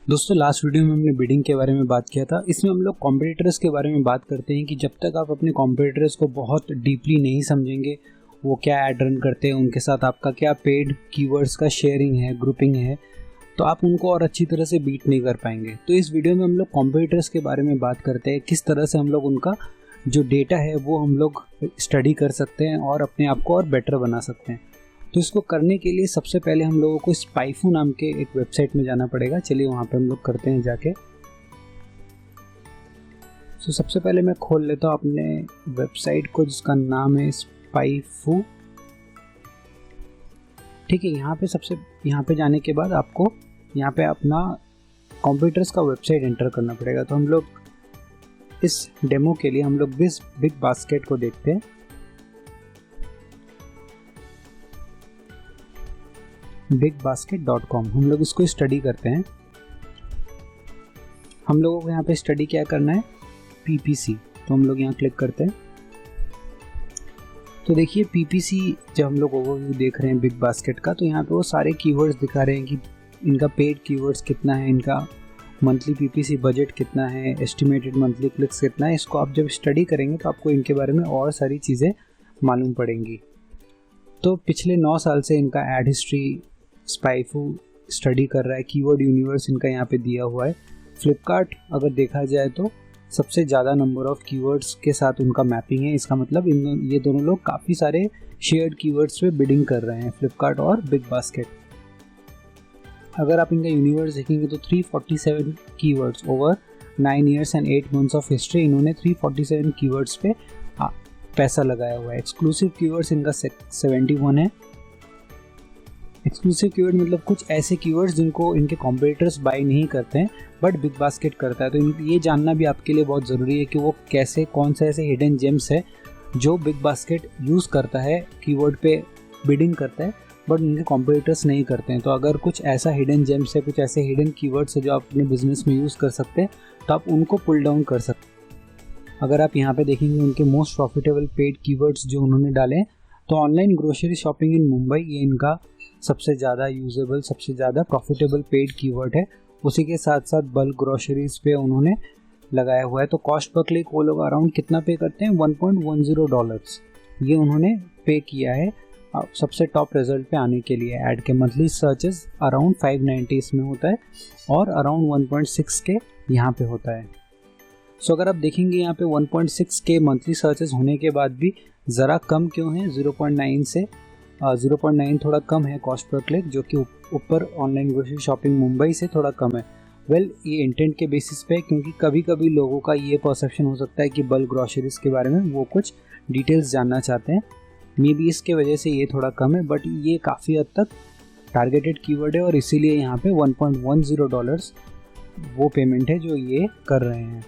दोस्तों last video में हमने बिडिंग के बारे में बात किया था। इसमें हम लोग कॉम्पिटिटर्स के बारे में बात करते हैं कि जब तक आप अपने कॉम्पिटिटर्स को बहुत डीपली नहीं समझेंगे, वो क्या ऐड रन करते हैं, उनके साथ आपका क्या पेड कीवर्ड्स का शेयरिंग है, ग्रुपिंग है, तो आप उनको और अच्छी तरह से बीट नहीं कर पाएंगे। तो इस वीडियो में हम लोग कॉम्पिटिटर्स के बारे में बात करते हैं, किस तरह से हम लोग उनका जो डेटा है वो हम लोग स्टडी कर सकते हैं और अपने आप को और बेटर बना सकते हैं। तो इसको करने के लिए सबसे पहले हम लोगों को स्पाइफू नाम के एक वेबसाइट में जाना पड़ेगा। चलिए वहाँ पे हम लोग करते हैं जाके। तो सबसे पहले मैं खोल लेता हूँ अपने वेबसाइट को जिसका नाम है स्पाइफू। ठीक है, यहाँ पे जाने के बाद आपको यहाँ पे अपना कंप्यूटर्स का वेबसाइट एंटर करना पड़ेगा। तो हम लोग इस डेमो के लिए हम लोग बिग बास्केट को देखते हैं। bigbasket.com हम लोग इसको स्टडी करते हैं। हम लोगों को यहाँ पे स्टडी क्या करना है, PPC। तो हम लोग यहाँ क्लिक करते हैं। तो देखिए PPC जब हम लोग ओवरव्यू देख रहे हैं बिग बास्केट का, तो यहाँ पे वो सारे कीवर्ड्स दिखा रहे हैं कि इनका पेड कीवर्ड्स कितना है, इनका मंथली PPC बजट कितना है, एस्टिमेटेड मंथली क्लिक्स कितना है। इसको आप जब स्टडी करेंगे तो आपको इनके बारे में और सारी चीज़ें मालूम पड़ेंगी। तो पिछले 9 साल से इनका एड हिस्ट्री स्पाइफू स्टडी कर रहा है। कीवर्ड यूनिवर्स इनका यहाँ पे दिया हुआ है। फ्लिपकार्ट अगर देखा जाए तो सबसे ज़्यादा नंबर ऑफ कीवर्ड्स के साथ उनका मैपिंग है। इसका मतलब ये दोनों लोग काफ़ी सारे शेयर्ड कीवर्ड्स पे बिडिंग कर रहे हैं, फ्लिपकार्ट और बिग बास्केट। अगर आप इनका यूनिवर्स देखेंगे तो 347 keywords over 9 years and 8 months of history, इन्होंने 347 कीवर्ड्स पे पैसा लगाया हुआ है। एक्सक्लूसिव कीवर्ड्स इनका 71 है। एक्सक्लूसिव कीवर्ड मतलब कुछ ऐसे कीवर्ड्स जिनको इनके कॉम्पिटिटर्स बाय नहीं करते हैं बट बिग बास्केट करता है। तो ये जानना भी आपके लिए बहुत ज़रूरी है कि वो कैसे, कौन से ऐसे हिडन जेम्स है जो बिग बास्केट यूज़ करता है, कीवर्ड पे बिडिंग करता है बट इनके कॉम्पिटिटर्स नहीं करते हैं। तो अगर कुछ ऐसा हिडन जेम्स है, कुछ ऐसे हिडन कीवर्ड्स है जो आप अपने बिजनेस में यूज़ कर सकते हैं, तो आप उनको पुल डाउन कर सकते हैं। अगर आप यहाँ पे देखेंगे उनके मोस्ट प्रॉफिटेबल पेड कीवर्ड्स जो उन्होंने डाले हैं, तो ऑनलाइन ग्रोसरी शॉपिंग इन मुंबई, ये इनका सबसे ज़्यादा यूजेबल, सबसे ज़्यादा प्रॉफिटेबल पेड कीवर्ड है। उसी के साथ साथ बल्क ग्रोसरीज पे उन्होंने लगाया हुआ है। तो कॉस्ट पर क्लिक वो लोग अराउंड कितना पे करते हैं, $1.10 ये उन्होंने पे किया है सबसे टॉप रिजल्ट पे आने के लिए। ऐड के मंथली सर्चेस अराउंड 590 इसमें होता है और अराउंड 1.6 के यहाँ पे होता है। सो अगर आप देखेंगे यहाँ पे 1.6 के मंथली सर्चेस होने के बाद भी ज़रा कम क्यों है, 0.9 से 0.9 थोड़ा कम है कॉस्ट पर क्लिक, जो कि ऊपर ऑनलाइन ग्रोसरी शॉपिंग मुंबई से थोड़ा कम है। ये इंटेंट के बेसिस पे, क्योंकि कभी कभी लोगों का ये परसेप्शन हो सकता है कि बल्क ग्रोसरीज के बारे में वो कुछ डिटेल्स जानना चाहते हैं। मे बी इसके वजह से ये थोड़ा कम है, बट ये काफ़ी हद तक टारगेटेड कीवर्ड है और इसीलिए यहाँ पे $1.10 वो पेमेंट है जो ये कर रहे हैं।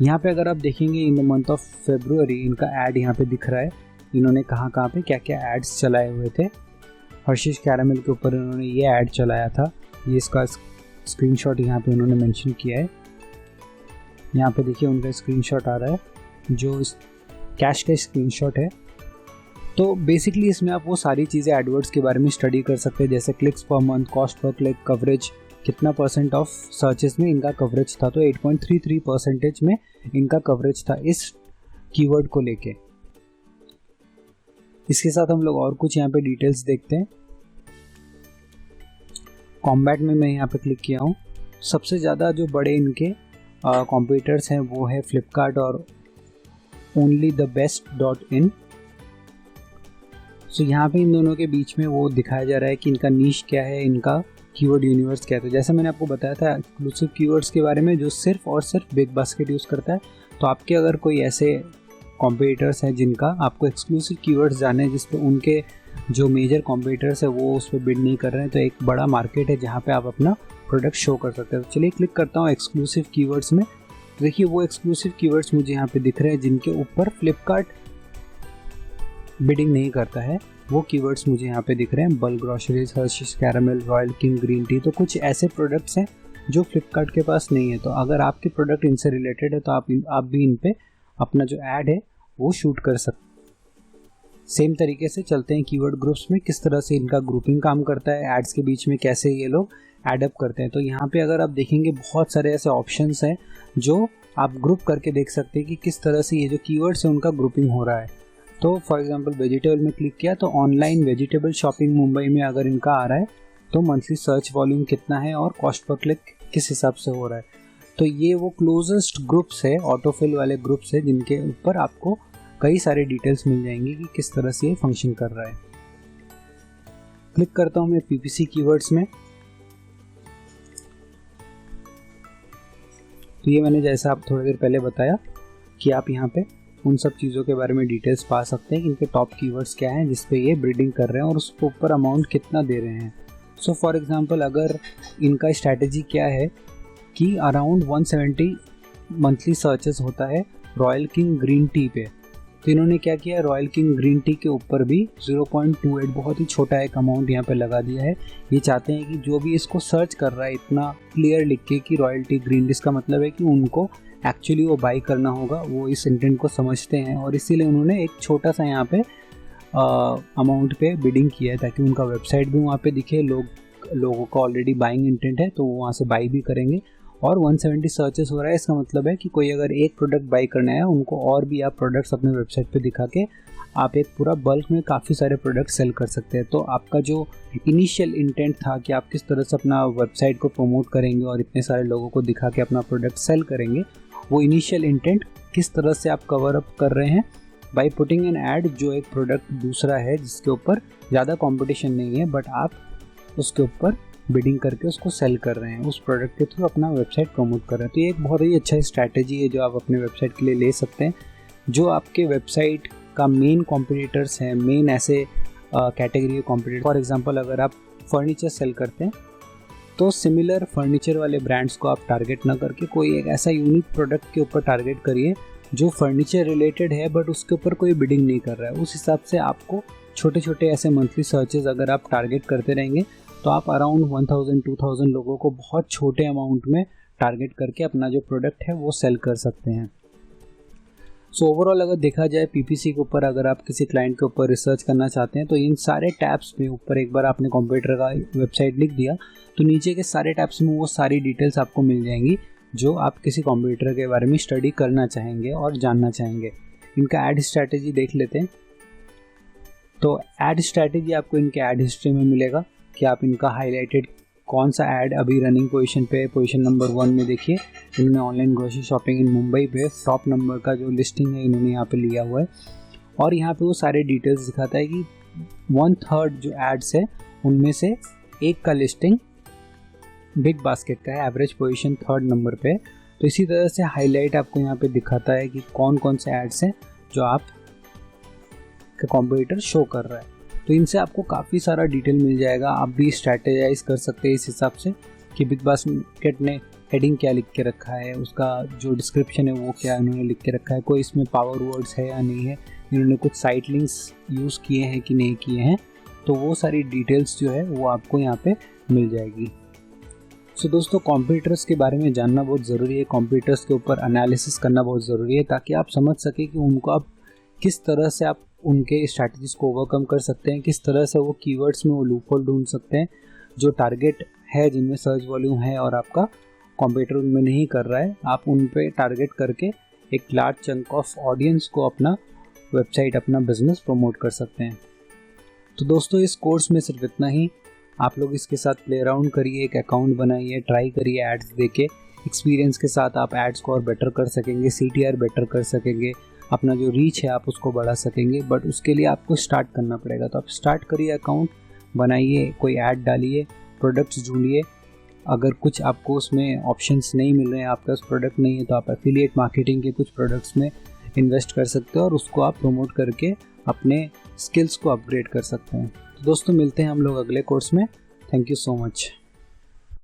यहाँ पे अगर आप देखेंगे in the month of February इनका ऐड यहाँ पे दिख रहा है। इन्होंने कहाँ पे क्या क्या एड्स चलाए हुए थे। हर्शीज कैरामल के ऊपर इन्होंने ये ऐड चलाया था, ये इसका स्क्रीनशॉट यहाँ पे उन्होंने मेंशन किया है। यहाँ पे देखिए उनका स्क्रीनशॉट आ रहा है जो इस कैश का स्क्रीनशॉट है। तो बेसिकली इसमें आप वो सारी चीज़ें एडवर्ड्स के बारे में स्टडी कर सकते हैं, जैसे clicks per month, cost per click, coverage, कितना % ऑफ सर्चेस में इनका कवरेज था। तो 8.33% में इनका कवरेज था इस कीवर्ड को लेके। इसके साथ हम लोग और कुछ यहाँ पे डिटेल्स देखते हैं। कॉम्बैट में मैं यहाँ पे क्लिक किया हूँ। सबसे ज़्यादा जो बड़े इनके कॉम्पिटिटर्स हैं वो है फ्लिपकार्ट और onlythebest.in। सो यहाँ पे इन दोनों के बीच में वो दिखाया जा रहा है कि इनका नीश क्या है, इनका कीवर्ड यूनिवर्स क्या है। तो जैसे मैंने आपको बताया था एक्सक्लूसिव कीवर्ड्स के बारे में जो सिर्फ और सिर्फ बिग बास्केट यूज़ करता है। तो आपके अगर कोई ऐसे कॉम्पिटिटर्स हैं जिनका आपको एक्सक्लूसिव कीवर्ड्स जाने हैं, जिस पे उनके जो मेजर कॉम्पिटिटर्स है वो उस पर बिड नहीं कर रहे हैं, तो एक बड़ा मार्केट है जहाँ पे आप अपना प्रोडक्ट शो कर सकते हैं। तो चलिए क्लिक करता हूँ एक्सक्लूसिव कीवर्ड्स में। तो देखिए वो एक्सक्लूसिव कीवर्ड्स मुझे यहाँ पे दिख रहे हैं जिनके ऊपर फ्लिपकार्ट बिडिंग नहीं करता है, वो कीवर्ड्स मुझे यहाँ पे दिख रहे हैं। Bulk groceries, Hershey's caramel, royal king green tea. तो कुछ ऐसे प्रोडक्ट्स हैं जो फ्लिपकार्ट के पास नहीं है। तो अगर आपके प्रोडक्ट इनसे रिलेटेड है तो आप भी इन पे अपना जो ऐड है वो शूट कर सकते। सेम तरीके से चलते हैं कीवर्ड ग्रुप्स में, किस तरह से इनका ग्रुपिंग काम करता है, एड्स के बीच में कैसे ये लोग एडअप करते हैं। तो यहाँ पे अगर आप देखेंगे बहुत सारे ऐसे ऑप्शंस हैं जो आप ग्रुप करके देख सकते हैं कि किस तरह से ये जो कीवर्ड्स है उनका ग्रुपिंग हो रहा है। तो फॉर एग्जांपल वेजिटेबल में क्लिक किया तो ऑनलाइन वेजिटेबल शॉपिंग मुंबई में अगर इनका आ रहा है तो मंथली सर्च वॉल्यूम कितना है और कॉस्ट पर क्लिक किस हिसाब से हो रहा है। तो ये वो क्लोजेस्ट ग्रुप्स है, ऑटोफिल वाले ग्रुप्स है, जिनके ऊपर आपको कई सारे डिटेल्स मिल जाएंगी कि किस तरह से ये फंक्शन कर रहा है। क्लिक करता हूँ मैं पीपीसी कीवर्ड्स में। तो ये मैंने जैसा आप थोड़ी देर पहले बताया कि आप यहाँ पे उन सब चीज़ों के बारे में डिटेल्स पा सकते हैं कि इनके टॉप कीवर्ड्स क्या हैं जिस पे ये ब्रीडिंग कर रहे हैं और उसके ऊपर अमाउंट कितना दे रहे हैं। सो फॉर एग्जांपल अगर इनका स्ट्रैटेजी क्या है कि अराउंड 170 मंथली सर्चेस होता है रॉयल किंग ग्रीन टी पे, तो इन्होंने क्या किया, रॉयल किंग ग्रीन टी के ऊपर भी 0.28 बहुत ही छोटा एक अमाउंट यहाँ पे लगा दिया है। ये चाहते हैं कि जो भी इसको सर्च कर रहा है इतना क्लियर लिख के कि रॉयल टी ग्रीन टी, इसका मतलब है कि उनको एक्चुअली वो बाई करना होगा, वो इस इंटेंट को समझते हैं और इसीलिए उन्होंने एक छोटा सा यहाँ पे अमाउंट पे बिडिंग किया है ताकि उनका वेबसाइट भी वहाँ पे दिखे, लोगों का ऑलरेडी बाइंग इंटेंट है तो वो वहाँ से बाई भी करेंगे। और 170 सर्चेस हो रहा है, इसका मतलब है कि कोई अगर एक प्रोडक्ट बाई करना है उनको और भी आप प्रोडक्ट्स अपने वेबसाइट पे दिखा के आप एक पूरा बल्क में काफ़ी सारे प्रोडक्ट सेल कर सकते हैं। तो आपका जो इनिशियल इंटेंट था कि आप किस तरह से अपना वेबसाइट को प्रमोट करेंगे और इतने सारे लोगों को दिखा के अपना प्रोडक्ट सेल करेंगे, वो इनिशियल इंटेंट किस तरह से आप कवर अप कर रहे हैं बाई पुटिंग एन ऐड, जो एक प्रोडक्ट दूसरा है जिसके ऊपर ज़्यादा कंपटीशन नहीं है बट आप उसके ऊपर बिडिंग करके उसको सेल कर रहे हैं, उस प्रोडक्ट के थ्रू अपना वेबसाइट प्रमोट कर रहे हैं। तो ये एक बहुत ही अच्छा स्ट्रैटेजी है जो आप अपने वेबसाइट के लिए ले सकते हैं। जो आपके वेबसाइट का मेन कॉम्पिटिटर्स हैं, मेन ऐसे कैटेगरी के कॉम्पिटिटर, फॉर एग्जांपल अगर आप फर्नीचर सेल करते हैं तो सिमिलर फर्नीचर वाले ब्रांड्स को आप टारगेट ना करके कोई एक ऐसा यूनिक प्रोडक्ट के ऊपर टारगेट करिए जो फर्नीचर रिलेटेड है बट उसके ऊपर कोई बिडिंग नहीं कर रहा है। उस हिसाब से आपको छोटे छोटे ऐसे मंथली सर्चेस अगर आप टारगेट करते रहेंगे तो आप अराउंड 1000-2000 लोगों को बहुत छोटे अमाउंट में टारगेट करके अपना जो प्रोडक्ट है वो सेल कर सकते हैं। सो ओवरऑल अगर देखा जाए पीपीसी के ऊपर अगर आप किसी क्लाइंट के ऊपर रिसर्च करना चाहते हैं तो इन सारे टैब्स में ऊपर एक बार आपने कंप्यूटर का वेबसाइट लिख दिया तो नीचे के सारे टैब्स में वो सारी डिटेल्स आपको मिल जाएंगी जो आप किसी कंप्यूटर के बारे में स्टडी करना चाहेंगे और जानना चाहेंगे। इनका ऐड स्ट्रैटेजी देख लेते हैं। तो ऐड स्ट्रैटेजी आपको इनके ऐड हिस्ट्री में मिलेगा कि आप इनका हाईलाइटेड कौन सा ऐड अभी रनिंग पोजीशन पे, पोजीशन नंबर 1 में देखिए इन्होंने ऑनलाइन ग्रोसरी शॉपिंग इन मुंबई पे टॉप नंबर का जो लिस्टिंग है इन्होंने यहाँ पे लिया हुआ है और यहाँ पे वो सारे डिटेल्स दिखाता है कि 1/3 जो एड्स है उनमें से एक का लिस्टिंग बिग बास्केट का है, एवरेज पोजीशन 3rd नंबर पे। तो इसी तरह से हाईलाइट आपको यहाँ पे दिखाता है कि कौन कौन से एड्स हैं जो आप का कॉम्पिटिटर शो कर रहा है। तो इनसे आपको काफ़ी सारा डिटेल मिल जाएगा, आप भी स्ट्रैटेजाइज कर सकते हैं इस हिसाब से कि बिग बास्केट ने हेडिंग क्या लिख के रखा है, उसका जो डिस्क्रिप्शन है वो क्या इन्होंने लिख के रखा है, कोई इसमें पावर वर्ड्स है या नहीं है, इन्होंने कुछ साइट लिंक्स यूज़ किए हैं कि नहीं किए हैं, तो वो सारी डिटेल्स जो है वो आपको यहाँ पे मिल जाएगी। सो दोस्तों कॉम्पिटिटर्स के बारे में जानना बहुत ज़रूरी है, कॉम्पिटिटर्स के ऊपर एनालिसिस करना बहुत ज़रूरी है ताकि आप समझ सकें कि उनको आप किस तरह से आप उनके स्ट्रैटेजीज को ओवरकम कर सकते हैं, किस तरह से वो कीवर्ड्स में वो लूपहोल ढूंढ सकते हैं जो टारगेट है जिनमें सर्च वॉल्यूम है और आपका कॉम्पिटिटर उनमें नहीं कर रहा है, आप उन पे टारगेट करके एक लार्ज चंक ऑफ ऑडियंस को अपना वेबसाइट, अपना बिजनेस प्रमोट कर सकते हैं। तो दोस्तों इस कोर्स में सिर्फ इतना ही, आप लोग इसके साथ प्ले अराउंड करिए, एक अकाउंट बनाइए, ट्राई करिए एड्स देके, एक्सपीरियंस के साथ आप एड्स को और बेटर कर सकेंगे, CTR बेटर कर सकेंगे, अपना जो रीच है आप उसको बढ़ा सकेंगे, बट उसके लिए आपको स्टार्ट करना पड़ेगा। तो आप स्टार्ट करिए, अकाउंट बनाइए, कोई ऐड डालिए, प्रोडक्ट्स ढूंढिए, अगर कुछ आपको उसमें ऑप्शंस नहीं मिल रहे हैं, आपका उस प्रोडक्ट नहीं है तो आप एफिलिएट मार्केटिंग के कुछ प्रोडक्ट्स में इन्वेस्ट कर सकते हो और उसको आप प्रमोट करके अपने स्किल्स को अपग्रेड कर सकते हैं। तो दोस्तों मिलते हैं हम लोग अगले कोर्स में। Thank you so much.